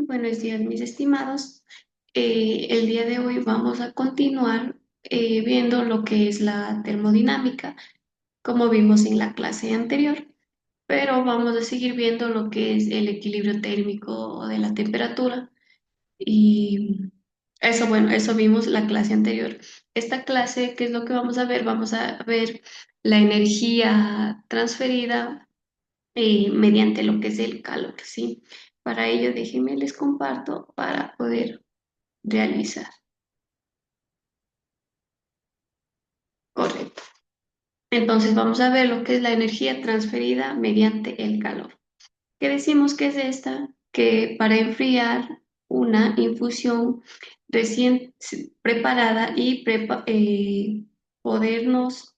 Buenos días, mis estimados. El día de hoy vamos a continuar viendo lo que es la termodinámica, como vimos en la clase anterior, pero vamos a seguir viendo lo que es el equilibrio térmico de la temperatura. Y eso, bueno, eso vimos la clase anterior. Esta clase, ¿qué es lo que vamos a ver? Vamos a ver la energía transferida mediante lo que es el calor, ¿sí? Para ello, déjenme les comparto para poder realizar. Correcto. Entonces vamos a ver lo que es la energía transferida mediante el calor. ¿Qué decimos que es esta? Que para enfriar una infusión recién preparada y podernos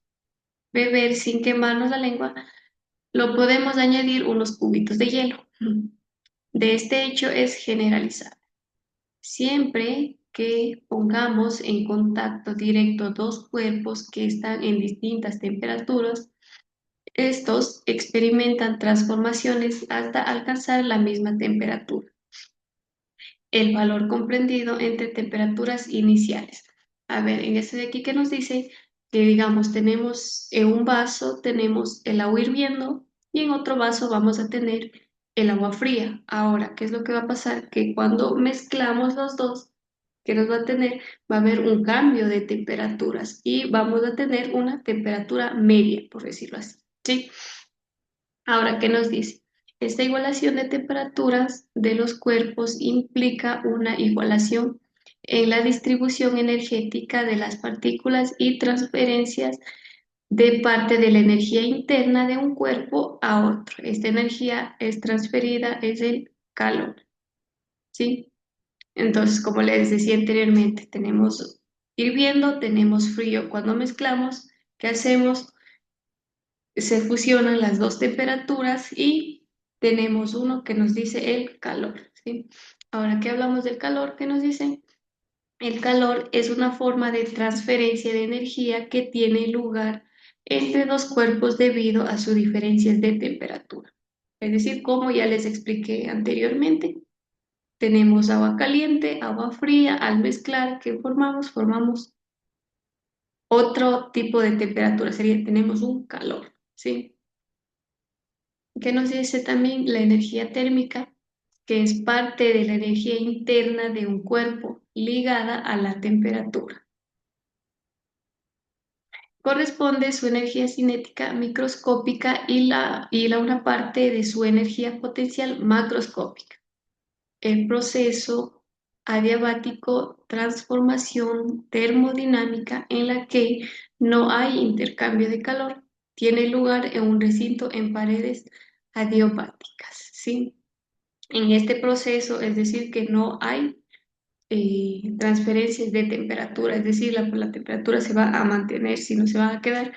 beber sin quemarnos la lengua, lo podemos añadir unos cubitos de hielo. De este hecho es generalizado. Siempre que pongamos en contacto directo dos cuerpos que están en distintas temperaturas, estos experimentan transformaciones hasta alcanzar la misma temperatura, el valor comprendido entre temperaturas iniciales. A ver, en este de aquí que nos dice que, digamos, tenemos en un vaso, tenemos el agua hirviendo y en otro vaso vamos a tener el agua fría. Ahora, ¿qué es lo que va a pasar? Que cuando mezclamos los dos, que nos va a tener, va a haber un cambio de temperaturas y vamos a tener una temperatura media, por decirlo así. ¿Sí? Ahora, ¿qué nos dice? Esta igualación de temperaturas de los cuerpos implica una igualación en la distribución energética de las partículas y transferencias de parte de la energía interna de un cuerpo a otro. Esta energía es transferida, es el calor, ¿sí? Entonces, como les decía anteriormente, tenemos hirviendo, tenemos frío. Cuando mezclamos, ¿qué hacemos? Se fusionan las dos temperaturas y tenemos uno que nos dice el calor, ¿sí? Ahora que hablamos del calor, ¿qué nos dice? El calor es una forma de transferencia de energía que tiene lugar entre dos cuerpos debido a sus diferencias de temperatura. Es decir, como ya les expliqué anteriormente, tenemos agua caliente, agua fría, al mezclar, ¿qué formamos? Formamos otro tipo de temperatura, sería, tenemos un calor, ¿sí? ¿Qué nos dice también la energía térmica? Que es parte de la energía interna de un cuerpo ligada a la temperatura. Corresponde su energía cinética microscópica y la una parte de su energía potencial macroscópica. El proceso adiabático, transformación termodinámica en la que no hay intercambio de calor, tiene lugar en un recinto en paredes adiabáticas, ¿sí? En este proceso, es decir, que no hay transferencias de temperatura, es decir, la temperatura se va a mantener, si no se va a quedar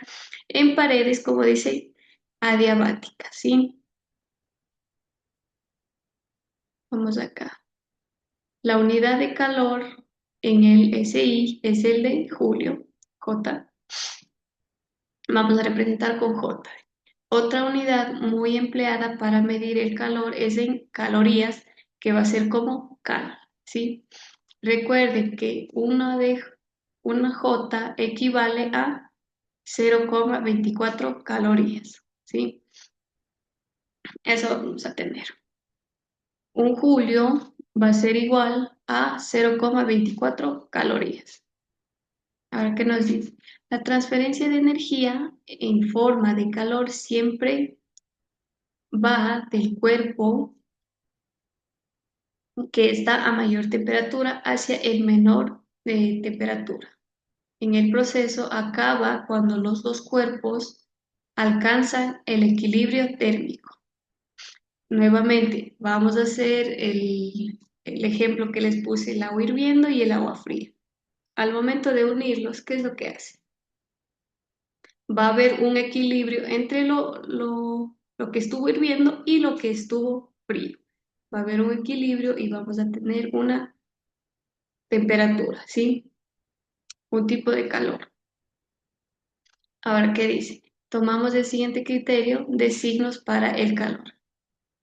en paredes, como dice, adiabáticas, ¿sí? Vamos acá. La unidad de calor en el SI es el de julio, J. Vamos a representar con J. Otra unidad muy empleada para medir el calor es en calorías, que va a ser como cal, ¿sí? Recuerden que una J equivale a 0,24 calorías, ¿sí? Eso vamos a tener. Un julio va a ser igual a 0,24 calorías. Ahora, ¿qué nos dice? La transferencia de energía en forma de calor siempre va del cuerpo que está a mayor temperatura hacia el menor de temperatura. En el proceso acaba cuando los dos cuerpos alcanzan el equilibrio térmico. Nuevamente, vamos a hacer el ejemplo que les puse, el agua hirviendo y el agua fría. Al momento de unirlos, ¿qué es lo que hace? Va a haber un equilibrio entre lo que estuvo hirviendo y lo que estuvo frío. Va a haber un equilibrio y vamos a tener una temperatura, ¿sí? Un tipo de calor. Ahora, ¿qué dice? Tomamos el siguiente criterio de signos para el calor.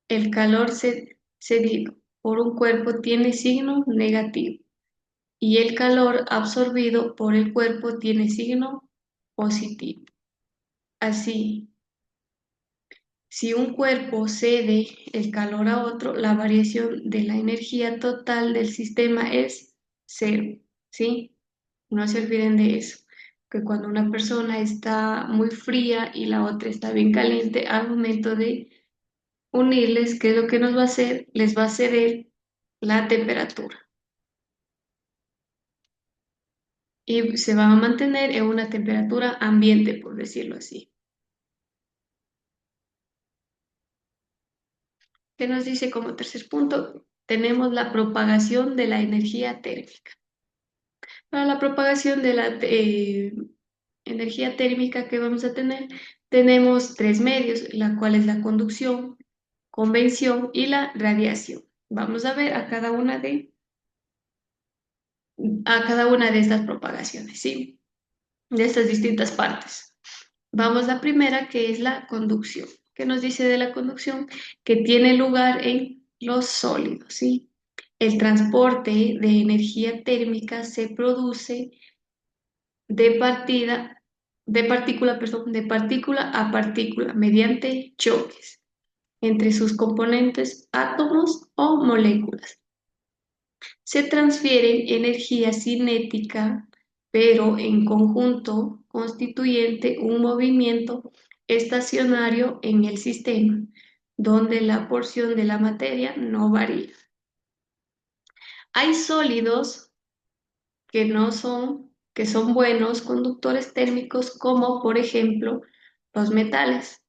El calor cedido. por un cuerpo tiene signo negativo y el calor absorbido por el cuerpo tiene signo positivo. Así, si un cuerpo cede el calor a otro, la variación de la energía total del sistema es cero, ¿sí? No se olviden de eso, que cuando una persona está muy fría y la otra está bien caliente, al momento de unirles, ¿qué es lo que nos va a hacer? Les va a ceder la temperatura y se va a mantener en una temperatura ambiente, por decirlo así. ¿Qué nos dice como tercer punto? Tenemos la propagación de la energía térmica. Para la propagación de la energía térmica que vamos a tener, tenemos tres medios, la cual es la conducción, convención y la radiación. Vamos a ver a cada una de estas propagaciones, ¿sí? De estas distintas partes. Vamos a la primera, que es la conducción. ¿Qué nos dice de la conducción? Que tiene lugar en los sólidos, ¿sí? El transporte de energía térmica se produce de de partícula a partícula mediante choques entre sus componentes átomos o moléculas. Se transfiere energía cinética, pero en conjunto constituyente un movimiento estacionario en el sistema, donde la porción de la materia no varía. Hay sólidos que no son, que son buenos conductores térmicos, como por ejemplo los metales.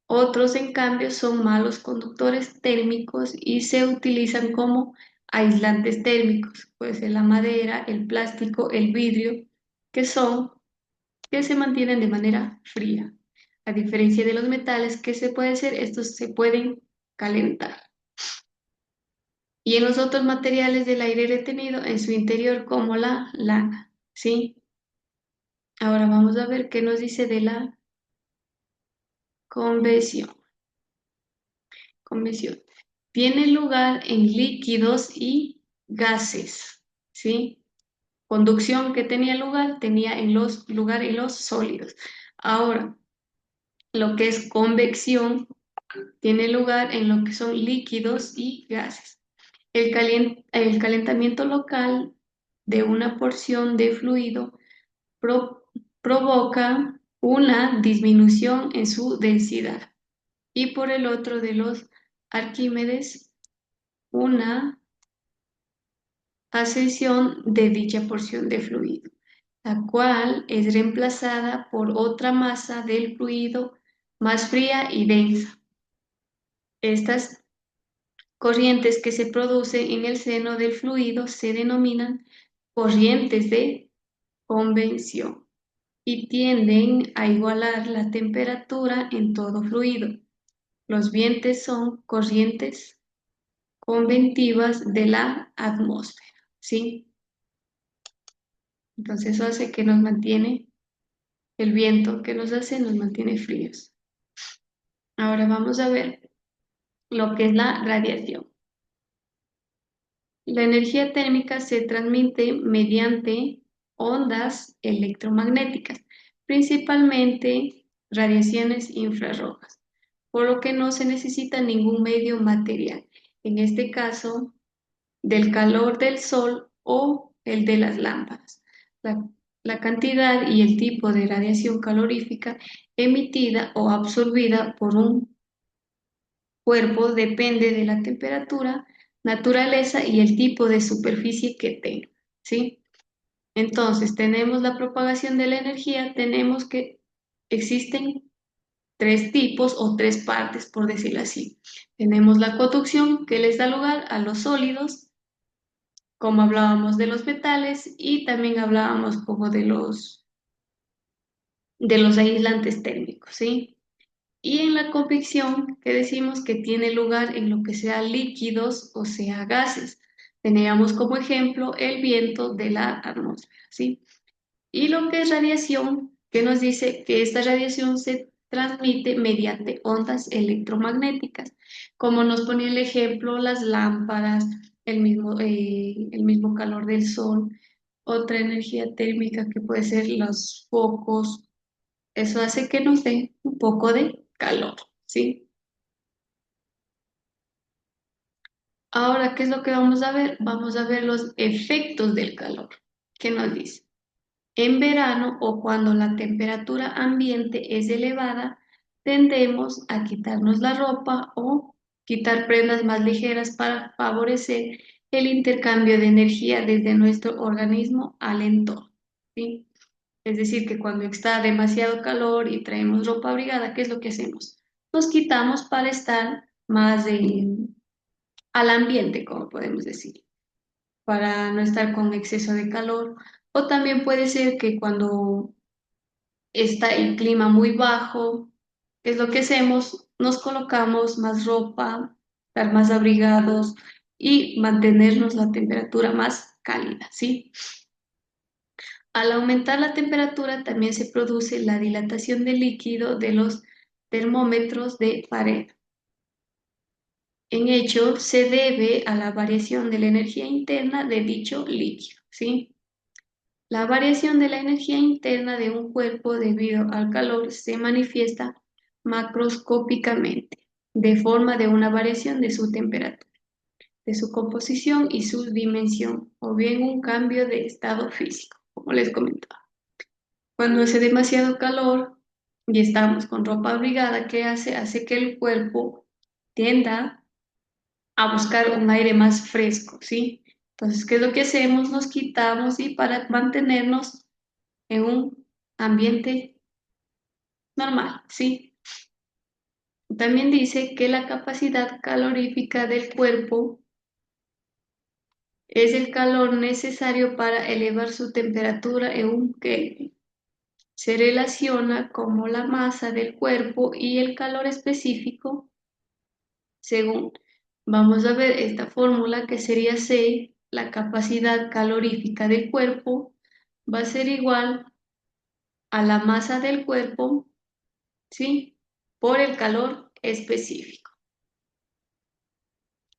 Otros, en cambio, son malos conductores térmicos y se utilizan como aislantes térmicos, puede ser la madera, el plástico, el vidrio, que son, que se mantienen de manera fría. A diferencia de los metales, que se puede hacer, estos se pueden calentar. Y en los otros materiales del aire retenido en su interior, como la lana, ¿sí? Ahora vamos a ver qué nos dice de la convección. Convección. Tiene lugar en líquidos y gases, ¿sí? Conducción que tenía lugar, lugar en los sólidos. Ahora, lo que es convección tiene lugar en lo que son líquidos y gases. El calentamiento local de una porción de fluido pro- provoca una disminución en su densidad y por el otro de los Arquímedes, una ascensión de dicha porción de fluido, la cual es reemplazada por otra masa del fluido más fría y densa. Estas corrientes que se producen en el seno del fluido se denominan corrientes de convención y tienden a igualar la temperatura en todo fluido. Los vientos son corrientes convectivas de la atmósfera, ¿sí? Entonces eso hace que nos mantiene, el viento que nos hace nos mantiene fríos. Ahora vamos a ver lo que es la radiación. La energía térmica se transmite mediante ondas electromagnéticas, principalmente radiaciones infrarrojas, por lo que no se necesita ningún medio material, en este caso del calor del sol o el de las lámparas. La, la cantidad y el tipo de radiación calorífica emitida o absorbida por un cuerpo depende de la temperatura, naturaleza y el tipo de superficie que tenga, ¿sí? Entonces, tenemos la propagación de la energía, tenemos que existen tres tipos o tres partes, por decirlo así. Tenemos la conducción, que les da lugar a los sólidos, como hablábamos de los metales, y también hablábamos como de los aislantes térmicos, ¿sí? Y en la convección, que decimos que tiene lugar en lo que sea líquidos o sea gases. Teníamos como ejemplo el viento de la atmósfera, ¿sí? Y lo que es radiación, que nos dice que esta radiación se transmite mediante ondas electromagnéticas, como nos ponía el ejemplo, las lámparas, el mismo calor del sol, otra energía térmica que puede ser los focos. Eso hace que nos dé un poco de calor, ¿sí? Ahora, ¿qué es lo que vamos a ver? Vamos a ver los efectos del calor. ¿Qué nos dice? En verano o cuando la temperatura ambiente es elevada, tendemos a quitarnos la ropa o quitar prendas más ligeras para favorecer el intercambio de energía desde nuestro organismo al entorno, ¿sí? Es decir, que cuando está demasiado calor y traemos ropa abrigada, ¿qué es lo que hacemos? Nos quitamos para estar más al ambiente, como podemos decir, para no estar con exceso de calor. O también puede ser que cuando está el clima muy bajo, ¿qué es lo que hacemos? Nos colocamos más ropa, estar más abrigados y mantenernos la temperatura más cálida, ¿sí? Al aumentar la temperatura también se produce la dilatación del líquido de los termómetros de pared. En hecho, se debe a la variación de la energía interna de dicho líquido, ¿sí? La variación de la energía interna de un cuerpo debido al calor se manifiesta macroscópicamente, de forma de una variación de su temperatura, de su composición y su dimensión, o bien un cambio de estado físico, como les comentaba. Cuando hace demasiado calor y estamos con ropa abrigada, ¿qué hace? Hace que el cuerpo tienda a buscar un aire más fresco, ¿sí? Entonces, ¿qué es lo que hacemos? Nos quitamos y para mantenernos en un ambiente normal, ¿sí? También dice que la capacidad calorífica del cuerpo es el calor necesario para elevar su temperatura en un Kelvin. Se relaciona como la masa del cuerpo y el calor específico según. Vamos a ver esta fórmula que sería C, la capacidad calorífica del cuerpo va a ser igual a la masa del cuerpo, ¿sí? Por el calor específico.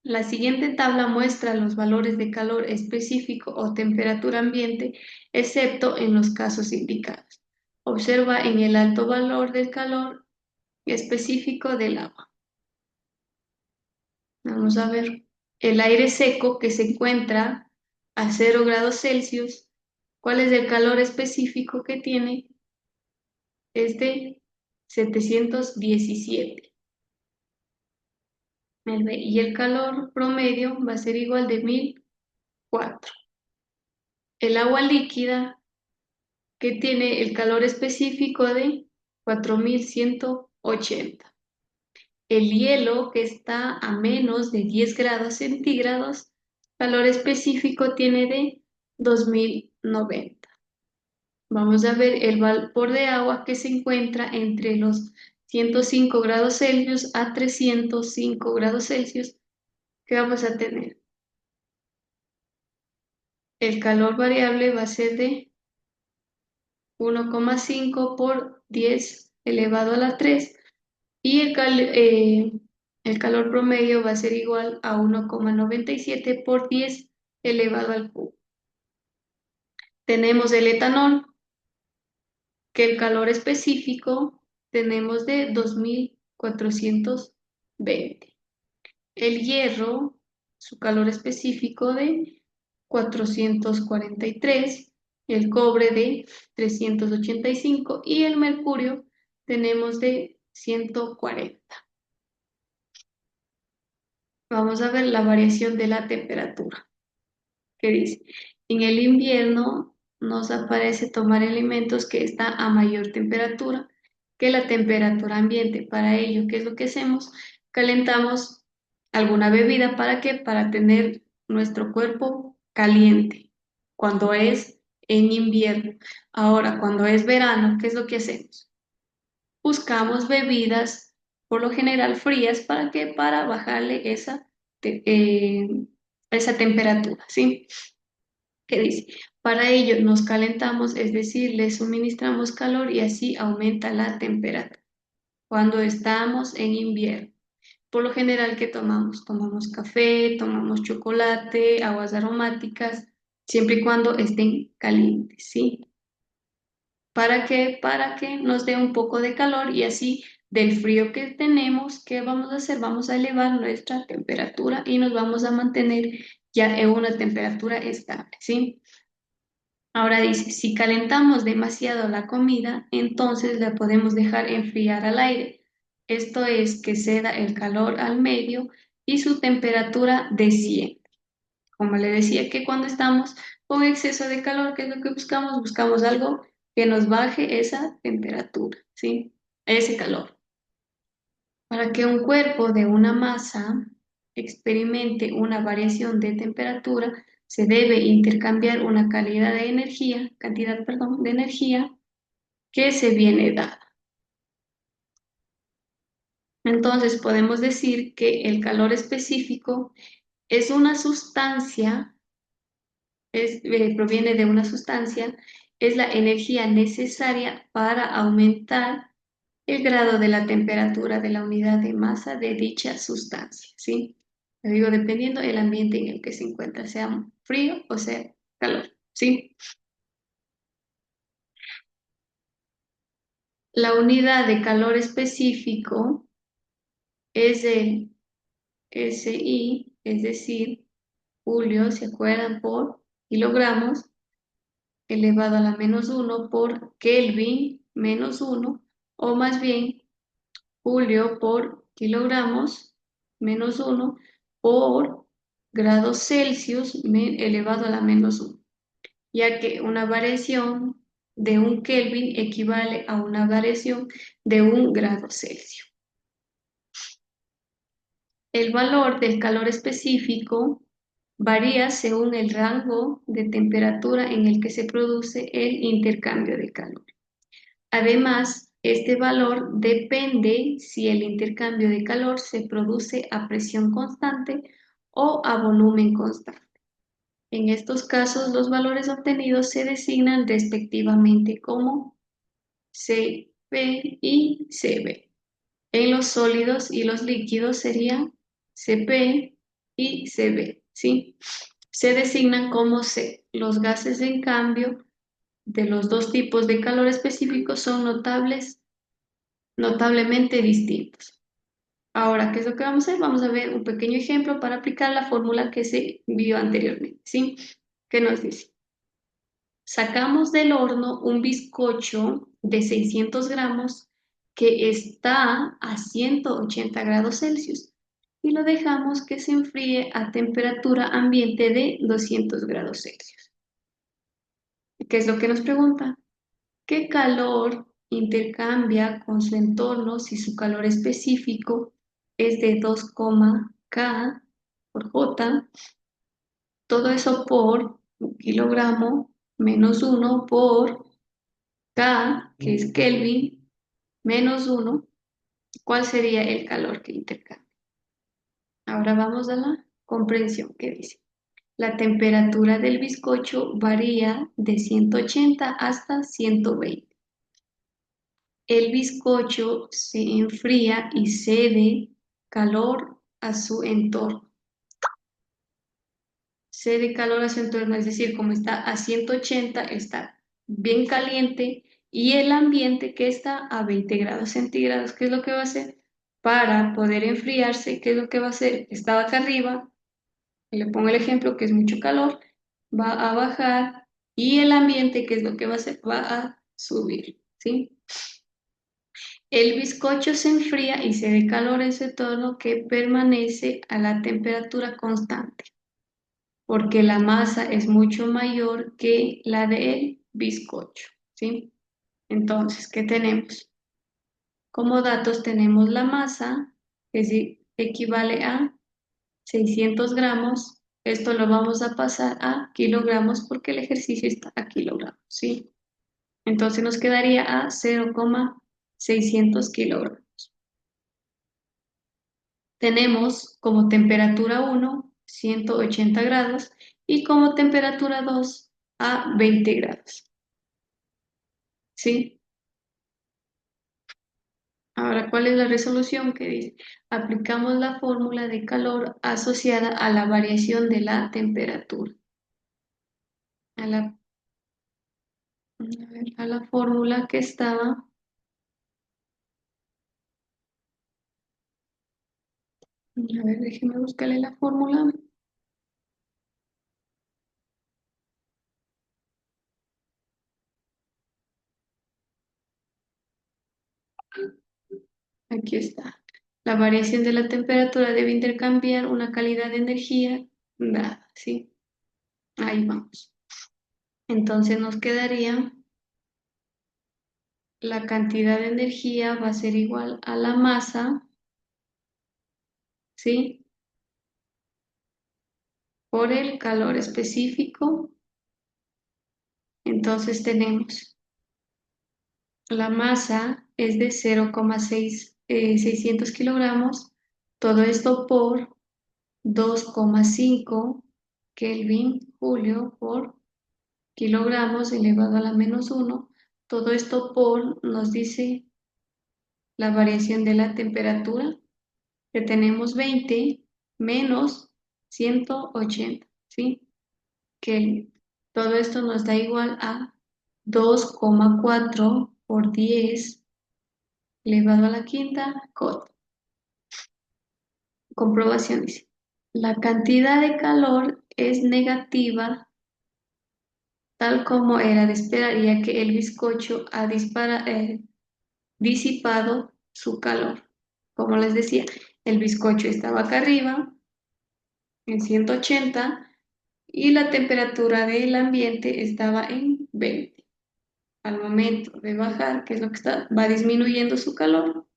La siguiente tabla muestra los valores de calor específico o temperatura ambiente, excepto en los casos indicados. Observa en el alto valor del calor específico del agua. Vamos a ver. El aire seco que se encuentra a 0 °C, ¿cuál es el calor específico que tiene? Es de 717. Y el calor promedio va a ser igual de 1004. El agua líquida que tiene el calor específico de 4180. El hielo que está a menos de 10 grados centígrados, calor específico tiene de 2090. Vamos a ver el vapor de agua que se encuentra entre los 105 grados Celsius a 305 grados Celsius que vamos a tener. El calor variable va a ser de 1,5 por 10 elevado a la 3 y el calor promedio va a ser igual a 1,97 por 10 elevado al cubo. Tenemos el etanol, que el calor específico tenemos de 2420. El hierro, su calor específico de 443, el cobre de 385 y el mercurio tenemos de 140. Vamos a ver la variación de la temperatura. ¿Qué dice? En el invierno nos aparece tomar alimentos que están a mayor temperatura que la temperatura ambiente. Para ello, ¿qué es lo que hacemos? Calentamos alguna bebida. ¿Para qué? Para tener nuestro cuerpo caliente cuando es en invierno. Ahora, cuando es verano, ¿qué es lo que hacemos? Buscamos bebidas por lo general frías. ¿Para qué? Para bajarle te- eh, esa temperatura, ¿sí? ¿Qué dice? Para ello nos calentamos, es decir, le suministramos calor y así aumenta la temperatura. cuando estamos en invierno. Por lo general, ¿qué tomamos? Tomamos café, tomamos chocolate, aguas aromáticas, siempre y cuando estén calientes, ¿sí? ¿Para qué? Para que nos dé un poco de calor y así del frío que tenemos, ¿qué vamos a hacer? Vamos a elevar nuestra temperatura y nos vamos a mantener ya en una temperatura estable, ¿sí? Ahora dice, si calentamos demasiado la comida, entonces la podemos dejar enfriar al aire. Esto es que ceda el calor al medio y su temperatura desciende. Como le decía que cuando estamos con exceso de calor, ¿qué es lo que buscamos? Buscamos algo que nos baje esa temperatura, ¿sí? Ese calor. Para que un cuerpo de una masa experimente una variación de temperatura, se debe intercambiar una cantidad, perdón, de energía que se viene dada. Entonces podemos decir que el calor específico es una sustancia, proviene de una sustancia, es la energía necesaria para aumentar el grado de la temperatura de la unidad de masa de dicha sustancia, ¿sí? Lo digo dependiendo del ambiente en el que se encuentra, sea frío o sea calor, ¿sí? La unidad de calor específico es el SI, es decir, julio, ¿se acuerdan? Por kilogramos elevado a la -1 por Kelvin -1, o más bien julio por kilogramos -1 por grados Celsius elevado a la -1, ya que una variación de un Kelvin equivale a una variación de un grado Celsius. El valor del calor específico varía según el rango de temperatura en el que se produce el intercambio de calor. Además, este valor depende si el intercambio de calor se produce a presión constante o a volumen constante. En estos casos, los valores obtenidos se designan respectivamente como Cp y Cv. En los sólidos y los líquidos serían Cp y Cv, ¿sí? Se designan como C. Los gases, en cambio, de los dos tipos de calor específicos son notablemente distintos. Ahora, ¿qué es lo que vamos a hacer? Vamos a ver un pequeño ejemplo para aplicar la fórmula que se vio anteriormente, ¿sí? ¿Qué nos dice? Sacamos del horno un bizcocho de 600 gramos que está a 180 grados Celsius y lo dejamos que se enfríe a temperatura ambiente de 200 grados Celsius. ¿Qué es lo que nos pregunta? ¿Qué calor intercambia con su entorno si su calor específico es de 2, K por J? Todo eso por un kilogramo -1 por K, que es Kelvin, -1. ¿Cuál sería el calor que intercambia? Ahora vamos a la comprensión que dice. La temperatura del bizcocho varía de 180 hasta 120. El bizcocho se enfría y cede calor a su entorno. Cede calor a su entorno, es decir, como está a 180, está bien caliente y el ambiente que está a 20 grados centígrados, ¿qué es lo que va a hacer? Para poder enfriarse, ¿qué es lo que va a hacer? Estaba acá arriba, le pongo el ejemplo que es mucho calor, va a bajar y el ambiente, ¿qué es lo que va a hacer? Va a subir, ¿sí? El bizcocho se enfría y se de calor en su entorno que permanece a la temperatura constante, porque la masa es mucho mayor que la del bizcocho, ¿sí? Entonces, ¿qué tenemos? Como datos tenemos la masa, que equivale a 600 gramos. Esto lo vamos a pasar a kilogramos porque el ejercicio está a kilogramos, ¿sí? Entonces nos quedaría a 0,600 kilogramos. Tenemos como temperatura 1, 180 grados, y como temperatura 2, a 20 grados. ¿Sí? Ahora, ¿cuál es la resolución que dice? Aplicamos la fórmula de calor asociada a la variación de la temperatura. A la, a la fórmula que estaba, a ver, déjeme buscarle la fórmula. Aquí está. La variación de la temperatura debe intercambiar una calidad de energía dada, ¿sí? Ahí vamos. Entonces nos quedaría la cantidad de energía va a ser igual a la masa, ¿sí? Por el calor específico. Entonces tenemos la masa es de 0,600 kilogramos, todo esto por 2,5 Kelvin Julio por kilogramos elevado a la -1. Todo esto por, nos dice la variación de la temperatura, que tenemos 20 menos 180, ¿sí? Que todo esto nos da igual a 2,4 por 10 elevado a la quinta cot. Comprobación dice, la cantidad de calor es negativa tal como era de esperar, ya que el bizcocho ha disipado su calor. Como les decía, el bizcocho estaba acá arriba en 180 y la temperatura del ambiente estaba en 20. Al momento de bajar, ¿qué es lo que está? Va disminuyendo su calor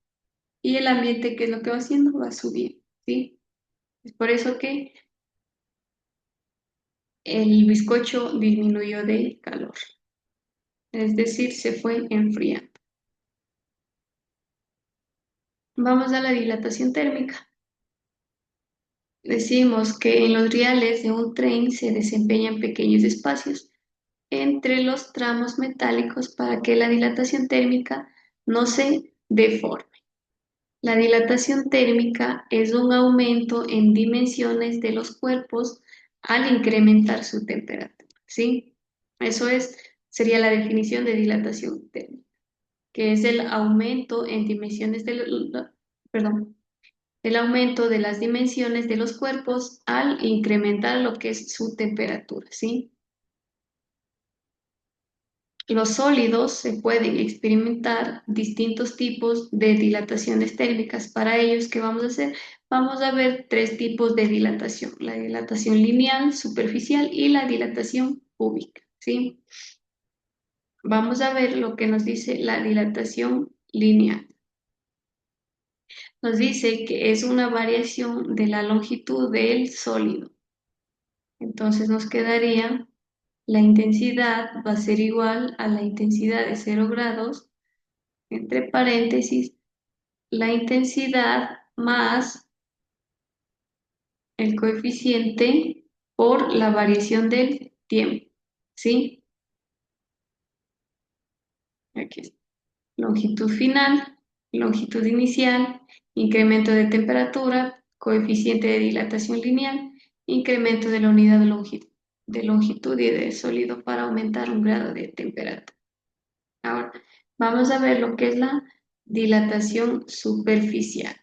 y el ambiente, ¿qué es lo que va haciendo? Va subiendo, ¿sí? Es por eso que el bizcocho disminuyó de calor, es decir, se fue enfriando. Vamos a la dilatación térmica. Decimos que en los rieles de un tren se desempeñan pequeños espacios entre los tramos metálicos para que la dilatación térmica no se deforme. La dilatación térmica es un aumento en dimensiones de los cuerpos al incrementar su temperatura, ¿sí? Eso sería la definición de dilatación térmica, que es el aumento en dimensiones perdón, el aumento de las dimensiones de los cuerpos al incrementar lo que es su temperatura, ¿sí? Los sólidos se pueden experimentar distintos tipos de dilataciones térmicas. Para ellos, ¿qué vamos a hacer? Vamos a ver tres tipos de dilatación: la dilatación lineal, superficial y la dilatación cúbica, ¿sí? Vamos a ver lo que nos dice la dilatación lineal. Nos dice que es una variación de la longitud del sólido. Entonces nos quedaría la intensidad va a ser igual a la intensidad de 0 grados, entre paréntesis, la intensidad más el coeficiente por la variación del tiempo, ¿sí? Aquí está. Longitud final, longitud inicial, incremento de temperatura, coeficiente de dilatación lineal, incremento de la unidad de longitud y de sólido para aumentar un grado de temperatura. Ahora, vamos a ver lo que es la dilatación superficial.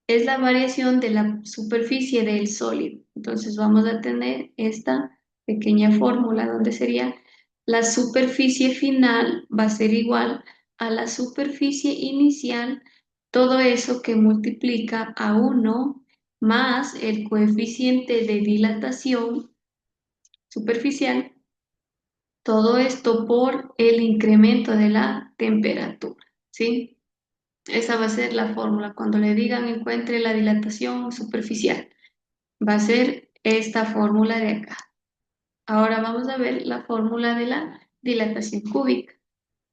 Es la variación de la superficie del sólido. Entonces vamos a tener esta pequeña fórmula donde sería la superficie final va a ser igual a la superficie inicial, todo eso que multiplica a 1 más el coeficiente de dilatación superficial, todo esto por el incremento de la temperatura, ¿sí? Esa va a ser la fórmula. Cuando le digan encuentre la dilatación superficial, va a ser esta fórmula de acá. Ahora vamos a ver la fórmula de la dilatación cúbica.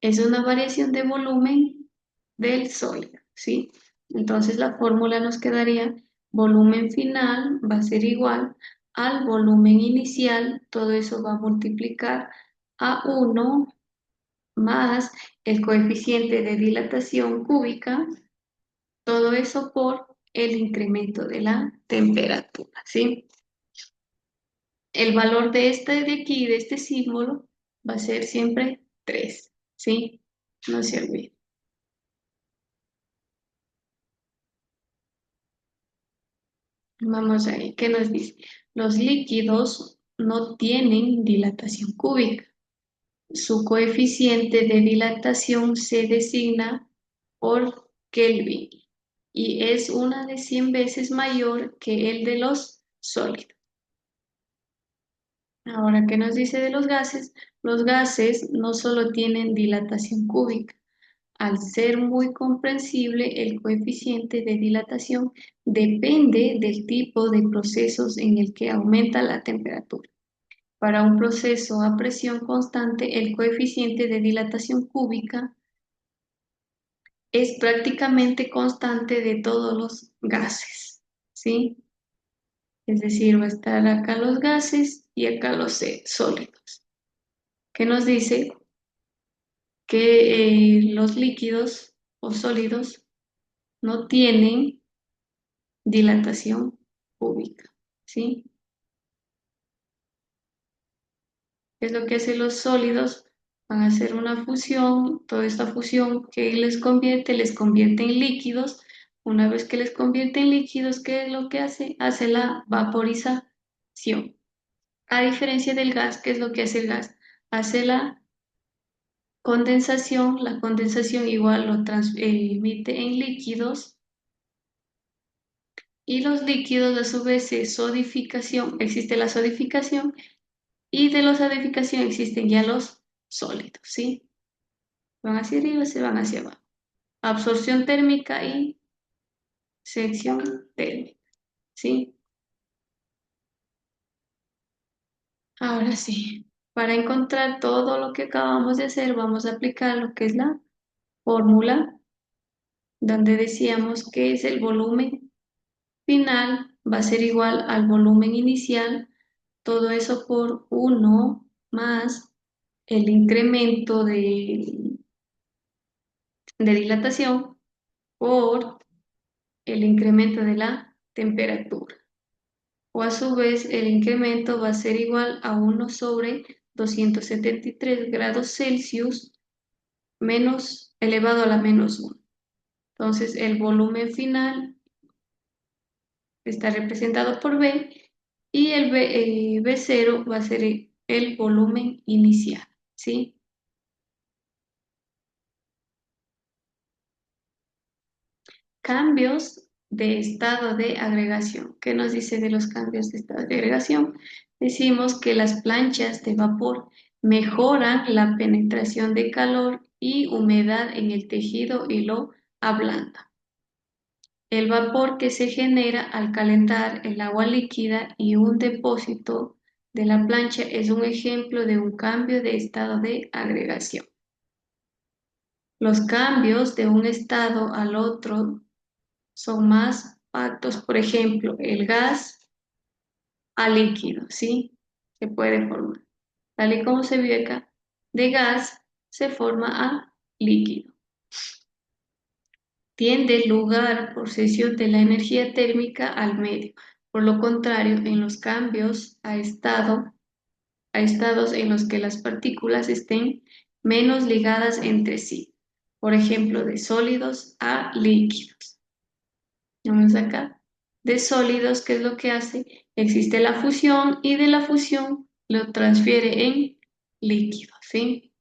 Es una variación de volumen del sólido, ¿sí? Entonces la fórmula nos quedaría volumen final va a ser igual al volumen inicial. Todo eso va a multiplicar a 1 más el coeficiente de dilatación cúbica, todo eso por el incremento de la temperatura, ¿sí? El valor de este de aquí, de este símbolo, va a ser siempre 3, ¿sí? No se olvide. Vamos ahí, ¿qué nos dice? Los líquidos no tienen dilatación cúbica. Su coeficiente de dilatación se designa por Kelvin y es una de 100 veces mayor que el de los sólidos. Ahora, ¿qué nos dice de los gases? Los gases no solo tienen dilatación cúbica. Al ser muy comprensible, el coeficiente de dilatación depende del tipo de procesos en el que aumenta la temperatura. Para un proceso a presión constante, el coeficiente de dilatación cúbica es prácticamente constante de todos los gases, ¿sí? Es decir, va a estar acá los gases y acá los sólidos. ¿Qué nos dice? Que los líquidos o sólidos no tienen dilatación cúbica, ¿sí? ¿Qué es lo que hacen los sólidos? Van a hacer una fusión, toda esta fusión que les convierte en líquidos. Una vez que les convierte en líquidos, ¿qué es lo que hace? Hace la vaporización. A diferencia del gas, ¿qué es lo que hace el gas? Hace la condensación igual lo emite en líquidos y los líquidos a su vez existe la solidificación y de la solidificación existen ya los sólidos, ¿sí? Van hacia arriba, se van hacia abajo. Absorción térmica y sección térmica, ¿sí? Ahora sí, para encontrar todo lo que acabamos de hacer, vamos a aplicar lo que es la fórmula, donde decíamos que es el volumen final, va a ser igual al volumen inicial, todo eso por 1 más el incremento de dilatación por el incremento de la temperatura. O a su vez, el incremento va a ser igual a 1 sobre 273 grados Celsius menos elevado a la menos 1. Entonces, el volumen final está representado por B y el B0 va a ser el volumen inicial, ¿sí? Cambios de estado de agregación. ¿Qué nos dice de los cambios de estado de agregación? Decimos que las planchas de vapor mejoran la penetración de calor y humedad en el tejido y lo ablanda. El vapor que se genera al calentar el agua líquida y un depósito de la plancha es un ejemplo de un cambio de estado de agregación. Los cambios de un estado al otro son más pactos, por ejemplo, el gas a líquido, ¿sí? Se puede formar. Tal y como se vio acá, de gas se forma a líquido. Tiende lugar por cesión de la energía térmica al medio. Por lo contrario, en los cambios a estados en los que las partículas estén menos ligadas entre sí. Por ejemplo, de sólidos a líquidos. Vamos acá. De sólidos, ¿qué es lo que hace? Existe la fusión y de la fusión lo transfiere en líquido, ¿sí?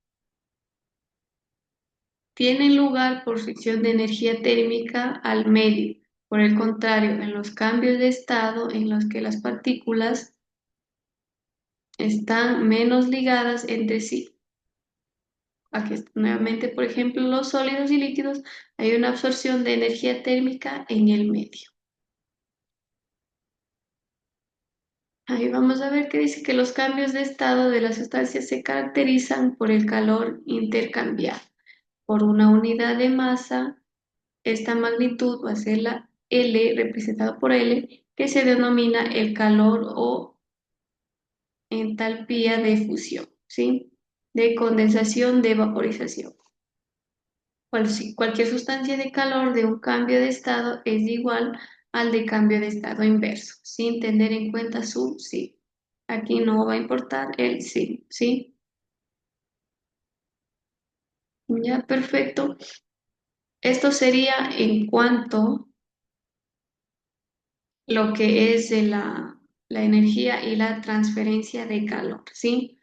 Tienen lugar por fricción de energía térmica al medio. Por el contrario, en los cambios de estado en los que las partículas están menos ligadas entre sí. Aquí nuevamente, por ejemplo, los sólidos y líquidos, hay una absorción de energía térmica en el medio. Ahí vamos a ver que dice que los cambios de estado de las sustancias se caracterizan por el calor intercambiado. Por una unidad de masa, esta magnitud va a ser la L, representada por L, que se denomina el calor o entalpía de fusión, ¿sí? de condensación, de vaporización. Cualquier sustancia de calor de un cambio de estado es igual al de cambio de estado inverso, sin tener en cuenta su sí. Aquí no va a importar el sí, ¿sí? Ya, perfecto. Esto sería en cuanto lo que es de la energía y la transferencia de calor, ¿sí?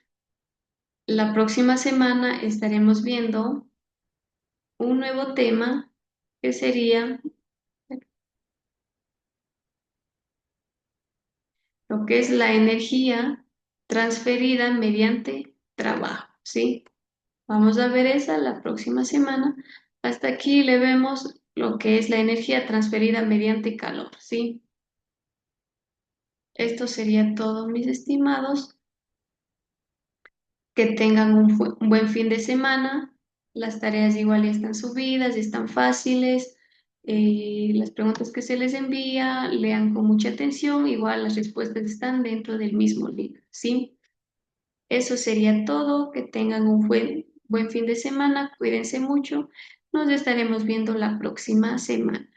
La próxima semana estaremos viendo un nuevo tema que sería lo que es la energía transferida mediante trabajo, ¿sí? Vamos a ver esa la próxima semana. Hasta aquí le vemos lo que es la energía transferida mediante calor, ¿sí? Esto sería todo, mis estimados. Que tengan un buen fin de semana. Las tareas igual ya están subidas, ya están fáciles. Las preguntas que se les envía, lean con mucha atención. Igual las respuestas están dentro del mismo libro, ¿sí? Eso sería todo. Que tengan un buen fin de semana. Cuídense mucho. Nos estaremos viendo la próxima semana.